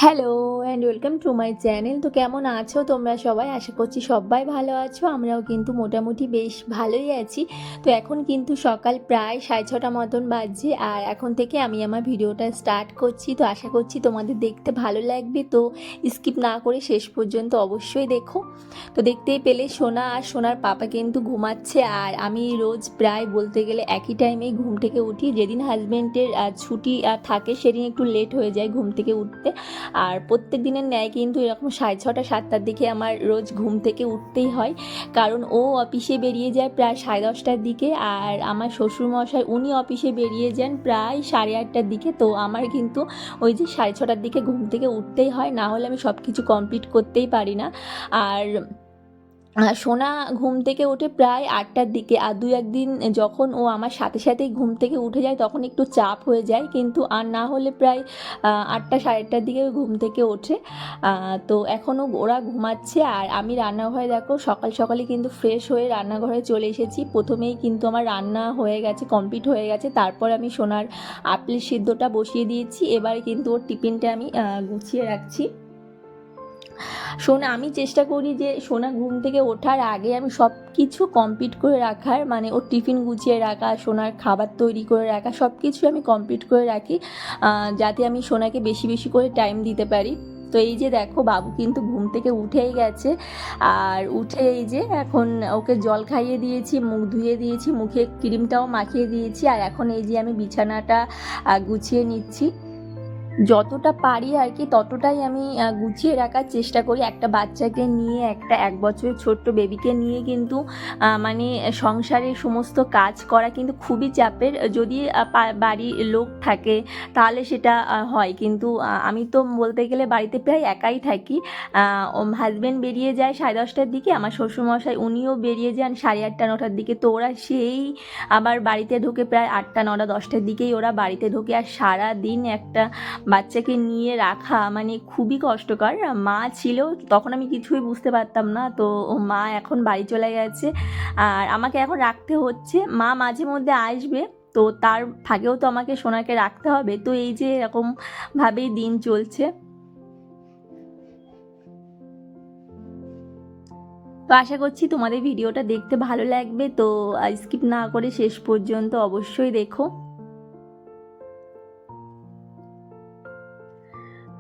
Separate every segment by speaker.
Speaker 1: Hello and welcome to my channel. তো কেমন আছো তোমরা সবাই? আশা করছি সবাই ভালো আছো। আমরাও কিন্তু মোটামুটি বেশ ভালোই আছি। তো এখন কিন্তু সকাল প্রায় 6:30 মতন বাজছে, আর এখন থেকে আমি আমার ভিডিওটা স্টার্ট করছি। তো আশা করছি তোমাদের দেখতে ভালো লাগবে, তো স্কিপ না করে শেষ পর্যন্ত অবশ্যই দেখো। তো দেখতেই পেলে সোনা আর সোনার পাপা কিন্তু ঘুমাচ্ছে, আর আমি রোজ প্রায় বলতে গেলে একই টাইমেই ঘুম থেকে উঠি। যেদিন হাজব্যান্ডের ছুটি থাকে সেদিন একটু লেট হয়ে যায় ঘুম থেকে উঠতে, আর প্রত্যেক দিনের ন্যায় কিন্তু এরকম 6:30 7টার দিকে আমার রোজ ঘুম থেকে উঠতেই হয়, কারণ ও অফিসে বেরিয়ে যায় প্রায় 10:30টার দিকে, আর আমার শ্বশুরমশাই উনি অফিসে বেরিয়ে যান প্রায় 8:30টার দিকে। তো আমার কিন্তু ওই যে 6:30টার দিকে ঘুম থেকে উঠতেই হয়, না হলে আমি সব কিছু কমপ্লিট করতেই পারি না। আর সোনা ঘুম থেকে ওঠে প্রায় 8টার দিকে, আর দু একদিন যখন ও আমার সাথে সাথেই ঘুম থেকে উঠে যায় তখন একটু চাপ হয়ে যায়, কিন্তু আর না হলে প্রায় 8টা 8:30টার দিকে ঘুম থেকে ওঠে। তো এখনও ওরা ঘুমাচ্ছে, আর আমি রান্নাঘরে দেখো সকাল সকালে কিন্তু ফ্রেশ হয়ে রান্নাঘরে চলে এসেছি। প্রথমেই কিন্তু আমার রান্না হয়ে গেছে, কমপ্লিট হয়ে গেছে। তারপর আমি সোনার আপেল সিদ্ধটা বসিয়ে দিয়েছি, এবারে কিন্তু ওর টিফিনটা আমি গুছিয়ে রাখছি। সোনা, আমি চেষ্টা করি যে সোনা ঘুম থেকে ওঠার আগে আমি সব কিছু কমপ্লিট করে রাখার, মানে ওর টিফিন গুছিয়ে রাখা, সোনার খাবার তৈরি করে রাখা, সব কিছু আমি কমপ্লিট করে রাখি, যাতে আমি সোনাকে বেশি বেশি করে টাইম দিতে পারি। তো এই যে দেখো বাবু কিন্তু ঘুম থেকে উঠেই গেছে, আর উঠে এই যে এখন ওকে জল খাইয়ে দিয়েছি, মুখ ধুয়ে দিয়েছি, মুখে ক্রিমটাও মাখিয়ে দিয়েছি, আর এখন এই যে আমি বিছানাটা গুছিয়ে নিচ্ছি। যতটা পারি আর কি ততটাই আমি গুছিয়ে রাখার চেষ্টা করি। একটা বাচ্চাকে নিয়ে, একটা 1 বছরের ছোট্ট বেবিকে নিয়ে কিন্তু মানে সংসারের সমস্ত কাজ করা কিন্তু খুবই চাপের। যদি বাড়ির লোক থাকে তাহলে সেটা হয়, কিন্তু আমি তো বলতে গেলে বাড়িতে প্রায় একাই থাকি। হাজব্যান্ড বেরিয়ে যায় 10:30টার দিকে, আমার শ্বশুরমশাই উনিও বেরিয়ে যান 8:30 9টার দিকে। তো ওরা সেই আবার বাড়িতে ঢোকে প্রায় 8টা 9টা 10টার দিকেই ওরা বাড়িতে ঢোকে, আর সারা দিন একটা বাচ্চাকে নিয়ে রাখা মানে খুবই কষ্টকর। মা ছিল তখন আমি কিছুই বুঝতে পারতাম না, তো মা এখন বাড়ি চলে গেছে আর আমাকে এখন রাখতে হচ্ছে। মা মাঝে মধ্যে আসবে, তো তার ফাঁকেও তো আমাকে সোনাকে রাখতে হবে। তো এই যে এরকমভাবেই দিন চলছে। তো আশা করছি তোমাদের ভিডিওটা দেখতে ভালো লাগবে, তো স্কিপ না করে শেষ পর্যন্ত অবশ্যই দেখো।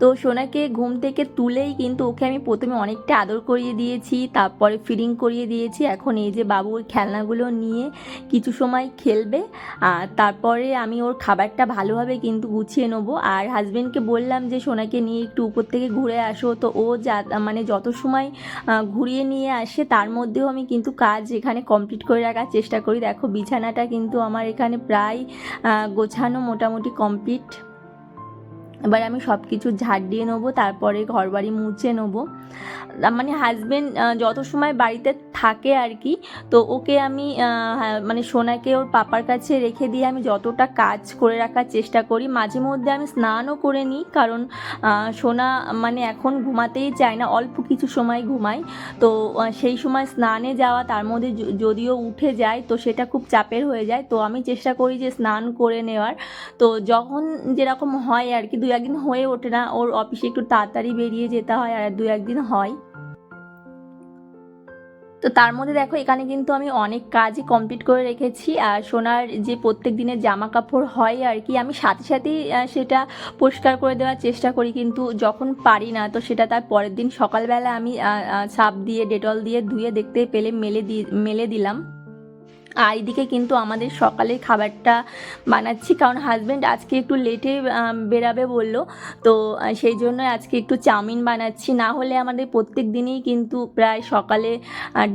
Speaker 1: তো সোনাকে ঘুম থেকে তুলেই কিন্তু ওকে আমি প্রথমে অনেকটা আদর করিয়ে দিয়েছি, তারপরে ফিডিং করিয়ে দিয়েছি। এখন এই যে বাবু ওই খেলনাগুলো নিয়ে কিছু সময় খেলবে, আর তারপরে আমি ওর খাবারটা ভালোভাবে কিন্তু গুছিয়ে নেবো। আর হাজব্যান্ডকে বললাম যে সোনাকে নিয়ে একটু উপর থেকে ঘুরে আসো, তো ও মানে যত সময় ঘুরিয়ে নিয়ে আসে তার মধ্যেও আমি কিন্তু কাজ এখানে কমপ্লিট করে রাখার চেষ্টা করি। দেখো বিছানাটা কিন্তু আমার এখানে প্রায় গোছানো মোটামুটি কমপ্লিট। এবার আমি সব কিছু ঝাড় দিয়ে নেবো, তারপরে ঘরবাড়ি মুছে নেবো। মানে হাজব্যান্ড যত সময় বাড়িতে থাকে আর কি, তো ওকে আমি মানে সোনাকে ওর পাপার কাছে রেখে দিয়ে আমি যতটা কাজ করে রাখার চেষ্টা করি। মাঝে মধ্যে আমি স্নানও করে নিই, কারণ সোনা মানে এখন ঘুমাতেই চায় না, অল্প কিছু সময় ঘুমায়। তো সেই সময় স্নানে যাওয়া, তার মধ্যে যদিও উঠে যায় তো সেটা খুব চাপের হয়ে যায়। তো আমি চেষ্টা করি যে স্নান করে নেওয়ার। তো যখন যেরকম হয় আর কি, 2 একদিন হয়ে ওঠে না, ওর অফিসে একটু তাড়াতাড়ি বেরিয়ে যেতে হয়, আর 2 একদিন হয়। তো তার মধ্যে দেখো এখানে কিন্তু আমি অনেক কাজই কমপ্লিট করে রেখেছি। আর সোনার যে প্রত্যেক দিনের জামা কাপড় হয় আর কি, আমি সাথে সাথেই সেটা পরিষ্কার করে দেওয়ার চেষ্টা করি, কিন্তু যখন পারি না তো সেটা তার পরের দিন সকালবেলা আমি সার্ফ দিয়ে ডেটল দিয়ে ধুয়ে দেখতে পেলে মেলে দিলাম। আর এদিকে কিন্তু আমাদের সকালের খাবারটা বানাচ্ছি, কারণ হাজব্যান্ড আজকে একটু লেটে বেরাবে বললো। তো সেই জন্য আজকে একটু চাউমিন বানাচ্ছি। না হলে আমাদের প্রত্যেক দিনই কিন্তু প্রায় সকালে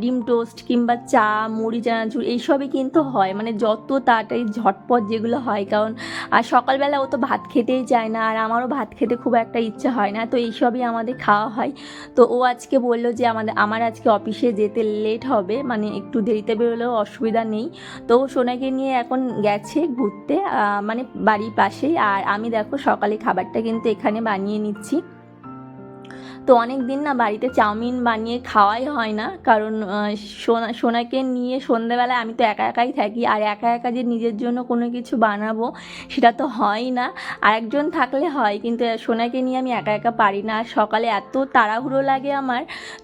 Speaker 1: ডিম টোস্ট কিংবা চা, মুড়ি চানাচুর এইসবই কিন্তু হয়, মানে যত তাড়াতাড়ি ঝটপট যেগুলো হয়। কারণ সকালবেলা ও তো ভাত খেতেই চায় না, আর আমারও ভাত খেতে খুব একটা ইচ্ছা হয় না, তো এইসবই আমাদের খাওয়া হয়। তো ও আজকে বললো যে আমার আজকে অফিসে যেতে লেট হবে, মানে একটু দেরিতে বেরোলেও অসুবিধা নেই। তো সোনাকে নিয়ে এখন গেছে ঘুরতে, মানে বাড়ির পাশেই। আর আমি দেখো সকালে খাবারটা কিন্তু এখানে বানিয়ে নিচ্ছি। তো অনেক দিন না বাড়িতে চাউমিন বানিয়ে খাওয়াই হয় না, কারণ সোনাকে নিয়ে সন্ধ্যেবেলায় আমি তো একা একাই থাকি, আর একা একা যে নিজের জন্য কোনো কিছু বানাবো সেটা তো হয় না। আরেকজন থাকলে হয়, কিন্তু সোনাকে নিয়ে আমি একা একা পারি না। আর সকালে এত তাড়াহুড়ো লাগে আমার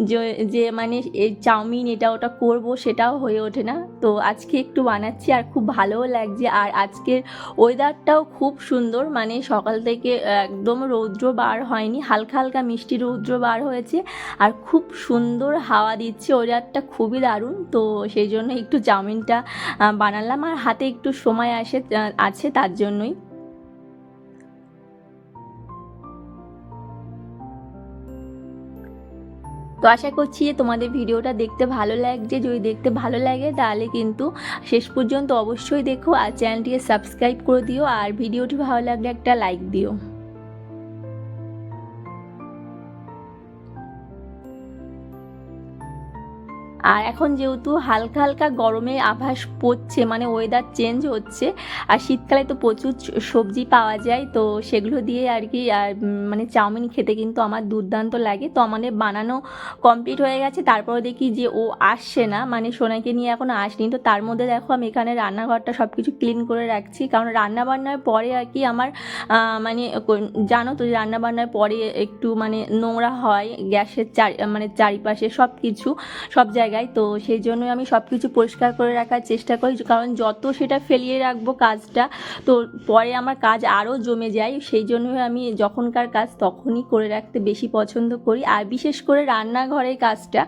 Speaker 1: যে যে মানে এই চাউমিন এটা ওটা করব সেটাও হয়ে ওঠে না। তো আজকে একটু বানাচ্ছি আর খুব ভালোও লাগছে। আর আজকের ওয়েদারটাও খুব সুন্দর, মানে সকাল থেকে একদম রৌদ্র বার হয়নি, হালকা হালকা মিষ্টি রৌদ্র বার হয়েছে আর খুব সুন্দর হাওয়া দিচ্ছে, ওয়েদারটা খুবই দারুণ। তো সেই জন্য একটু চাউমিনটা বানালাম, আর হাতে একটু সময় আছে তার জন্যই। তো আশা করছি যে তোমাদের ভিডিওটা দেখতে ভালো লাগছে। যদি দেখতে ভালো লাগে তাহলে কিন্তু শেষ পর্যন্ত অবশ্যই দেখো, আর চ্যানেলটিকে সাবস্ক্রাইব করে দিও, আর ভিডিওটি ভালো লাগলে একটা লাইক দিও। আর এখন যেহেতু হালকা হালকা গরমের আভাস পড়ছে, মানে ওয়েদার চেঞ্জ হচ্ছে, আর শীতকালে তো প্রচুর সবজি পাওয়া যায়, তো সেগুলো দিয়ে আর কি মানে চাউমিন খেতে কিন্তু আমার দুর্দান্ত লাগে। তো আমাদের বানানো কমপ্লিট হয়ে গেছে, তারপরে দেখি যে ও আসছে না, মানে সোনাকে নিয়ে এখনও আসেনি। তো তার মধ্যে দেখো আমি এখানে রান্নাঘরটা সব কিছু ক্লিন করে রাখছি, কারণ রান্নাবান্নার পরে আর কি আমার মানে জানো তো রান্নাবান্নার পরে একটু মানে নোংরা হয় গ্যাসের মানে চারিপাশে সব জায়গায়। তো সেই জন্যই আমি সব কিছু পরিষ্কার করে রাখার চেষ্টা করি, কারণ যত সেটা ফেলিয়ে রাখবো কাজটা, তো পরে আমার কাজ আরও জমে যায়। সেই জন্যই আমি যখনকার কাজ তখনই করে রাখতে বেশি পছন্দ করি, আর বিশেষ করে রান্নাঘরের কাজটা,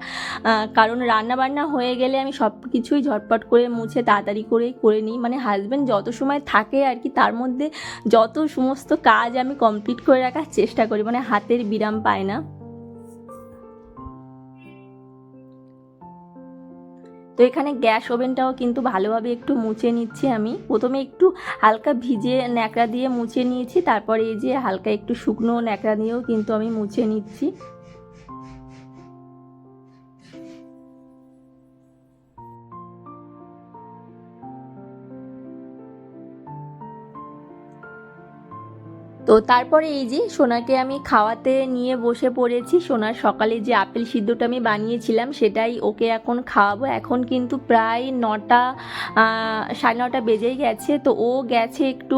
Speaker 1: কারণ রান্নাবান্না হয়ে গেলে আমি সব কিছুই ঝটপট করে মুছে তাড়াতাড়ি করেই করে নিই। মানে হাজব্যান্ড যত সময় থাকে আর কি, তার মধ্যে যত সমস্ত কাজ আমি কমপ্লিট করে রাখার চেষ্টা করি, মানে হাতের বিরাম পায় না। তো এখানে গ্যাস ওভেনটাও কিন্তু ভালোভাবে একটু মুছে নিচ্ছি আমি। প্রথমে একটু হালকা ভিজে ন্যাকড়া দিয়ে মুছে নিয়েছি, তারপরে এই যে হালকা একটু শুকনো ন্যাকড়া দিয়েও কিন্তু আমি মুছে নিচ্ছি। তো তারপরে এই যে সোনাকে আমি খাওয়াতে নিয়ে বসে পড়েছি। সোনার সকালে যে আপেল সিদ্ধটা আমি বানিয়েছিলাম সেটাই ওকে এখন খাওয়াবো। এখন কিন্তু প্রায় 9টা 9:30 বেজেই গেছে। তো ও গেছে একটু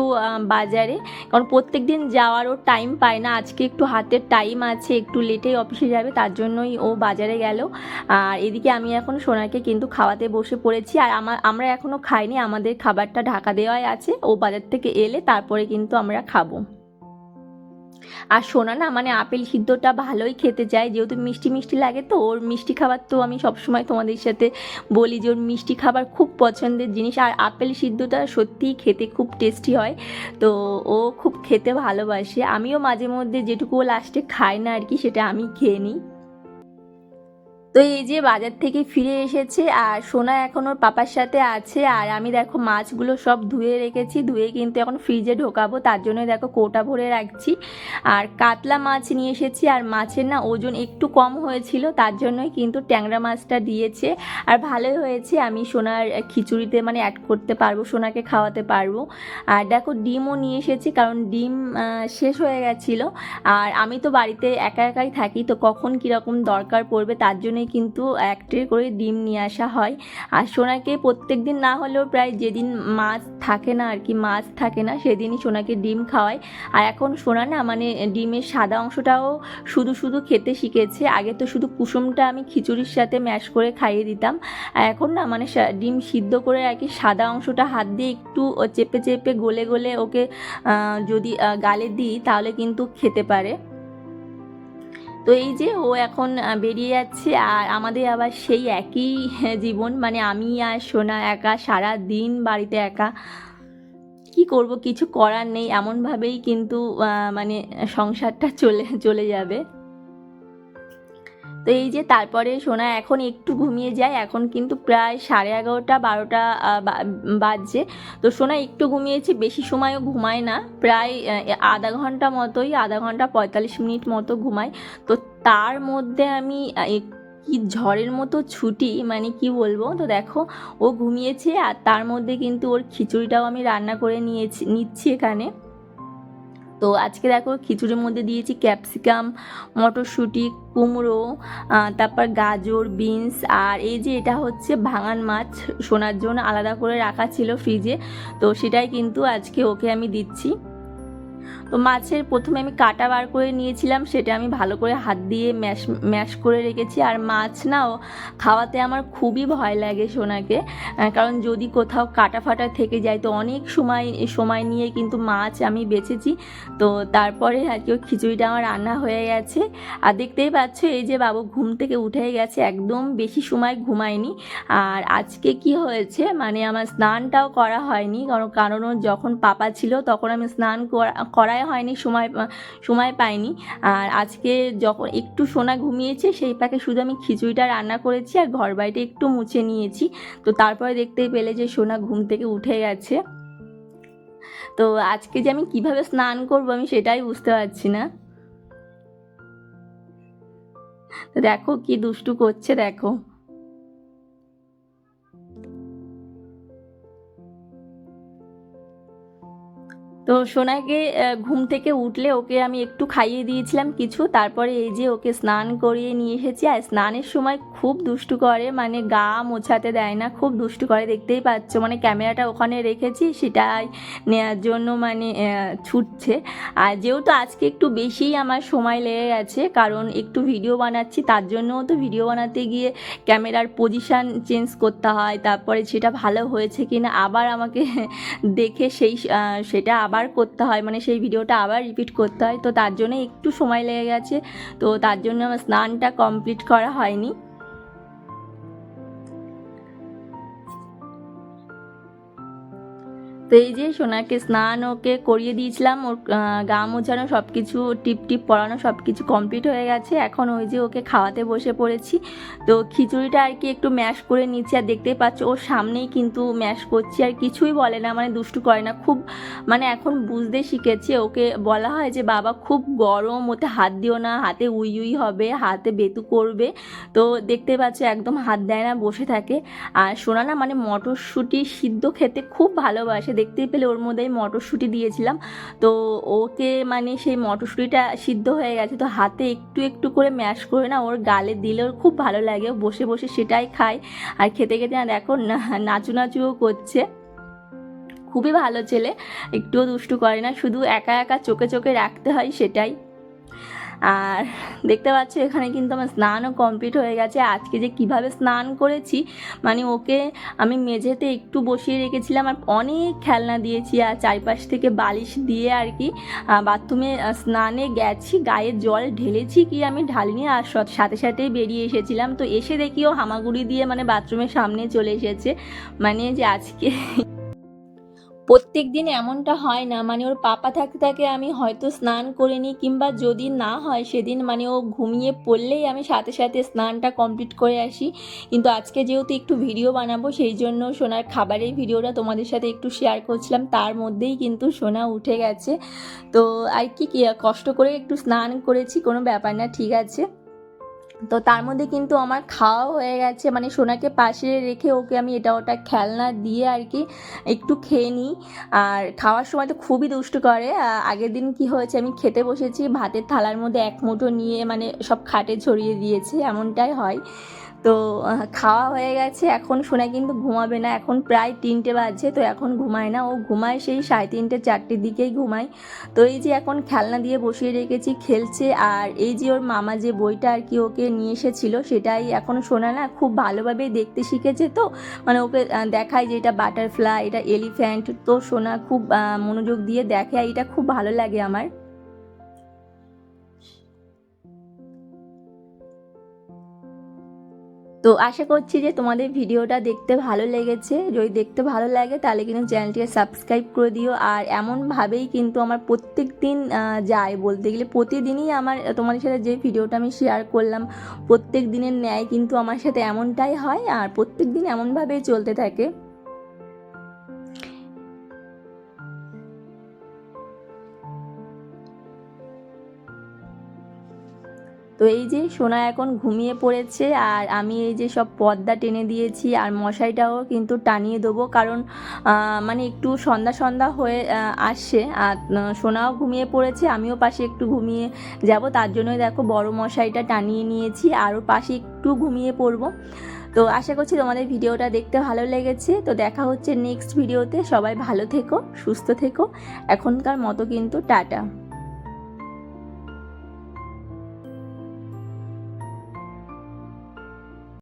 Speaker 1: বাজারে, কারণ প্রত্যেক দিন যাওয়ার ও টাইম পায় না। আজকে একটু হাতের টাইম আছে, একটু লেটেই অফিসে যাবে, তার জন্যই ও বাজারে গেল। আর এদিকে আমি এখন সোনাকে কিন্তু খাওয়াতে বসে পড়েছি। আর আমরা এখনও খাইনি, আমাদের খাবারটা ঢাকা দেওয়াই আছে। ও বাজার থেকে এলে তারপরে কিন্তু আমরা খাবো। আর সোনা না মানে আপেল সিদ্ধটা ভালোই খেতে চায়, যেহেতু মিষ্টি মিষ্টি লাগে, তো ওর মিষ্টি খাবার তো আমি সবসময় তোমাদের সাথে বলি যে ওর মিষ্টি খাবার খুব পছন্দের জিনিস। আর আপেল সিদ্ধটা সত্যিই খেতে খুব টেস্টি হয়, তো ও খুব খেতে ভালোবাসে। আমিও মাঝে মধ্যে যেটুকু ও লাস্টে খায় না আর কি, সেটা আমি খেয়ে নিই। তো এই যে বাজার থেকে ফিরে এসেছে, আর সোনা এখন ওর পাপার সাথে আছে। আর আমি দেখো মাছগুলো সব ধুয়ে রেখেছি, ধুয়ে কিন্তু এখন ফ্রিজে ঢোকাবো, তার জন্য দেখো কৌটা ভরে রাখছি। আর কাতলা মাছ নিয়ে এসেছি, আর মাছের না ওজন একটু কম হয়েছিল, তার জন্যই কিন্তু ট্যাংরা মাছটা দিয়েছে। আর ভালোই হয়েছে, আমি সোনার খিচুড়িতে মানে অ্যাড করতে পারবো, সোনাকে খাওয়াতে পারবো। আর দেখো ডিমও নিয়ে এসেছি, কারণ ডিম শেষ হয়ে গেছিলো। আর আমি তো বাড়িতে একা একাই থাকি, তো কখন কীরকম দরকার পড়বে তার জন্যই কিন্তু এক ট্রে করে ডিম নিয়ে আসা হয়। আর সোনাকে প্রত্যেক দিন না হলেও প্রায় যেদিন মাছ থাকে না আর কি, মাছ থাকে না সেদিনই সোনাকে ডিম খাওয়াই। আর এখন সোনা না মানে ডিমের সাদা অংশটাও শুধু শুধু খেতে শিখেছে। আগে তো শুধু কুসুমটা আমি খিচুড়ির সাথে ম্যাশ করে খাইয়ে দিতাম, আর এখন না মানে ডিম সিদ্ধ করে আর কি সাদা অংশটা হাত দিয়ে একটু চেপে চেপে গলে গলে ওকে যদি গালে দিই তাহলে কিন্তু খেতে পারে। তো এই যে ও এখন বেরিয়ে যাচ্ছে, আর আমাদের আবার সেই একই জীবন, মানে আমি আর সোনা একা সারা দিন বাড়িতে একা। কি করব, কিছু করার নেই, এমনভাবেই কিন্তু মানে সংসারটা চলে যাবে। তো এই যে তারপরে সোনা এখন একটু ঘুমিয়ে যায়, এখন কিন্তু প্রায় 11:30 12টা বাজছে। তো সোনা একটু ঘুমিয়েছে, বেশি সময়ও ঘুমায় না, প্রায় আধা ঘন্টা মতোই, আধা ঘন্টা 45 মিনিট মতো ঘুমায়। তো তার মধ্যে আমি কি ঝড়ের মতো ছুটি, মানে কি বলবো। তো দেখো ও ঘুমিয়েছে, আর তার মধ্যে কিন্তু ওর খিচুড়িটাও আমি রান্না করে নিচ্ছি এখানে। তো তো আজকে দেখো খিচুড়ির মধ্যে দিয়েছি ক্যাপসিকাম, মটরশুঁটি, কুমড়ো, তারপর গাজর, বিনস, আর এই যে এটা হচ্ছে ভাঙান মাছ, সোনার জন্য আলাদা করে রাখা ছিল ফ্রিজে, তো সেটাই কিন্তু আজকে ওকে আমি দিচ্ছি। তো মাছের প্রথমে আমি কাটা বার করে নিয়েছিলাম, সেটা আমি ভালো করে হাত দিয়ে ম্যাশ করে রেখেছি। আর মাছ নাও খাওয়াতে আমার খুবই ভয় লাগে সোনাকে, কারণ যদি কোথাও কাটা ফাটা থেকে যায় তো অনেক সময় নিয়ে কিন্তু মাছ আমি বেছেছি। তো তারপরে আর কি খিচুড়িটা আমার রান্না হয়ে গেছে। আর দেখতেই পাচ্ছ এই যে বাবু ঘুম থেকে উঠে গেছে, একদম বেশি সময় ঘুমায়নি। আর আজকে কি হয়েছে মানে আমার স্নানটাও করা হয়নি, কারণ যখন পাপা ছিল তখন আমি স্নান করাই হয়নি, সময় পাইনি। আর আজকে যখন একটু সোনা ঘুমিয়েছে সেই পাকে শুধু আমি খিচুড়িটা রান্না করেছি আর ঘর বাড়িটা একটু মুছে নিয়েছি। তো তারপরে দেখতেই পেলে যে সোনা ঘুম থেকে উঠে গেছে। তো আজকে যে আমি কিভাবে স্নান করব আমি সেটাই বুঝতে পারছি না। তো দেখো কি দুষ্টু করছে দেখো। তো সোনাকে ঘুম থেকে উঠলে ওকে আমি একটু খাইয়ে দিয়েছিলাম কিছু, তারপরে এই যে ওকে স্নান করিয়ে নিয়ে এসেছি। আর স্নানের সময় খুব দুষ্টু করে, মানে গা মোছাতে দেয় না, খুব দুষ্টু করে, দেখতেই পাচ্ছ মানে ক্যামেরাটা ওখানে রেখেছি সেটাই নেওয়ার জন্য মানে ছুটছে। আর যেহেতু আজকে একটু বেশিই আমার সময় লেগে গেছে, কারণ একটু ভিডিও বানাচ্ছি, তার জন্যও তো ভিডিও বানাতে গিয়ে ক্যামেরার পজিশান চেঞ্জ করতে হয়, তারপরে সেটা ভালো হয়েছে কিনা আবার আমাকে দেখে সেটা আবার করতে হয়, মানে সেই ভিডিওটা আবার রিপিট করতে হয়। তো তার জন্য একটু সময় লেগে গেছে, তো তার জন্য আমার স্নানটা কমপ্লিট করা হয়নি। তো এই যে সোনাকে স্নান ওকে করিয়ে দিয়েছিলাম, ওর গা মোছানো সব কিছু, টিপ পরানো সব কিছু কমপ্লিট হয়ে গেছে। এখন ওই যে ওকে খাওয়াতে বসে পড়েছি। তো খিচুড়িটা আর কি একটু ম্যাশ করে নিচ্ছি, আর দেখতেই পাচ্ছ ওর সামনেই কিন্তু ম্যাশ করছি, আর কিছুই বলে না, মানে দুষ্টু করে না খুব, মানে এখন বুঝতে শিখেছে। ওকে বলা হয় যে বাবা খুব গরম, ওতে হাত দিও না, হাতে উই হবে, হাতে বেতু করবে। তো দেখতে পাচ্ছ একদম হাত দেয় না, বসে থাকে। আর সোনা না মানে মটরশুঁটি সিদ্ধ খেতে খুব ভালোবাসে, দেখতেই পেলে ওর মধ্যে মটরশুঁটি দিয়েছিলাম। তো ওকে মানে সেই মটরশুঁটিটা সিদ্ধ হয়ে গেছে, তো হাতে একটু একটু করে ম্যাশ করে না ওর গালে দিলে ওর খুব ভালো লাগে, ও বসে বসে সেটাই খায়। আর খেতে খেতে না দেখো নাচুও করছে। খুবই ভালো ছেলে, একটুও দুষ্টু করে না, শুধু একা একা চোখে চোখে রাখতে হয় সেটাই। আর দেখতে পাচ্ছ এখানে কিন্তু আমার স্নানও কমপ্লিট হয়ে গেছে। আজকে যে কিভাবে স্নান করেছি, মানে ওকে আমি মেঝেতে একটু বসিয়ে রেখেছিলাম আর অনেক খেলনা দিয়েছি, আর চারপাশ থেকে বালিশ দিয়ে আর কি বাথরুমে স্নানে গেছি, গায়ে জল ঢেলেছি কি আমি ঢালিনি, আর সাথে সাথেই বেরিয়ে এসেছিলাম। তো এসে দেখিও হামাগুড়ি দিয়ে মানে বাথরুমের সামনে চলে এসেছে, মানে যে আজকে প্রত্যেক দিন এমনটা হয় না, মানে ওর পাপা থাকতে থাকে আমি হয়তো স্নান করে নিই, কিংবা যদি না হয় সেদিন মানে ও ঘুমিয়ে পড়লেই আমি সাথে সাথে স্নানটা কমপ্লিট করে আসি। কিন্তু আজকে যেহেতু একটু ভিডিও বানাবো সেই জন্য সোনার খাবারের ভিডিওটা তোমাদের সাথে একটু শেয়ার করছিলাম, তার মধ্যেই কিন্তু সোনা উঠে গেছে। তো আর কি কষ্ট করে একটু স্নান করেছি, কোনো ব্যাপার না, ঠিক আছে। তো তার মধ্যে কিন্তু আমার খাওয়া হয়ে গেছে, মানে সোনাকে পাশে রেখে ওকে আমি এটা ওটা খেলনা দিয়ে আর কি একটু খেয়ে নিই। আর খাওয়ার সময় তো খুবই দুষ্টু করে। আগের দিন কি হয়েছে, আমি খেতে বসেছি, ভাতের থালার মধ্যে এক মুঠো নিয়ে মানে সব খাটে ছড়িয়ে দিয়েছে, এমনটাই হয়। তো খাওয়া হয়ে গেছে, এখন সোনা কিন্তু ঘুমাবে না, এখন প্রায় 3টে বাজছে, তো এখন ঘুমায় না, ও ঘুমায় সেই 3:30 4টের দিকেই ঘুমায়। তো এই যে এখন খেলনা দিয়ে বসিয়ে রেখেছি, খেলছে। আর এই যে ওর মামা যে বইটা আর কি ওকে নিয়ে এসেছিলো সেটাই এখন সোনা না খুব ভালোভাবেই দেখতে শিখেছে। তো মানে ওকে দেখায় যে এটা বাটারফ্লাই, এটা এলিফ্যান্ট, তো সোনা খুব মনোযোগ দিয়ে দেখে, আর এটা খুব ভালো লাগে আমার। তো আশা করছি যে তোমাদের ভিডিওটা দেখতে ভালো লেগেছে, যদি দেখতে ভালো লাগে তাহলে কিন্তু চ্যানেলটিকে সাবস্ক্রাইব করে দিও। আর এমনভাবেই কিন্তু আমার প্রত্যেক দিন যায়, বলতে গেলে প্রতিদিনই আমার তোমাদের সাথে যে ভিডিওটা আমি শেয়ার করলাম প্রত্যেক দিনের ন্যায় কিন্তু আমার সাথে এমনটাই হয়, আর প্রত্যেক দিন এমনভাবেই চলতে থাকে। তো এই যে সোনা এখন ঘুমিয়ে পড়েছে, আর আমি এই যে সব পর্দা টেনে দিয়েছি, আর মশারিটাও কিন্তু টানিয়ে দেবো, কারণ মানে একটু সন্ধ্যা সন্ধ্যা হয়ে আসছে, আর সোনাও ঘুমিয়ে পড়েছে, আমিও পাশে একটু ঘুমিয়ে যাব, তার জন্যই দেখো বড় মশারিটা টানিয়ে নিয়েছি, আরও পাশে একটু ঘুমিয়ে পড়বো। তো আশা করছি তোমাদের ভিডিওটা দেখতে ভালো লেগেছে। তো দেখা হচ্ছে নেক্সট ভিডিওতে। সবাই ভালো থেকো, সুস্থ থেকো। এখনকার মতো কিন্তু টাটা।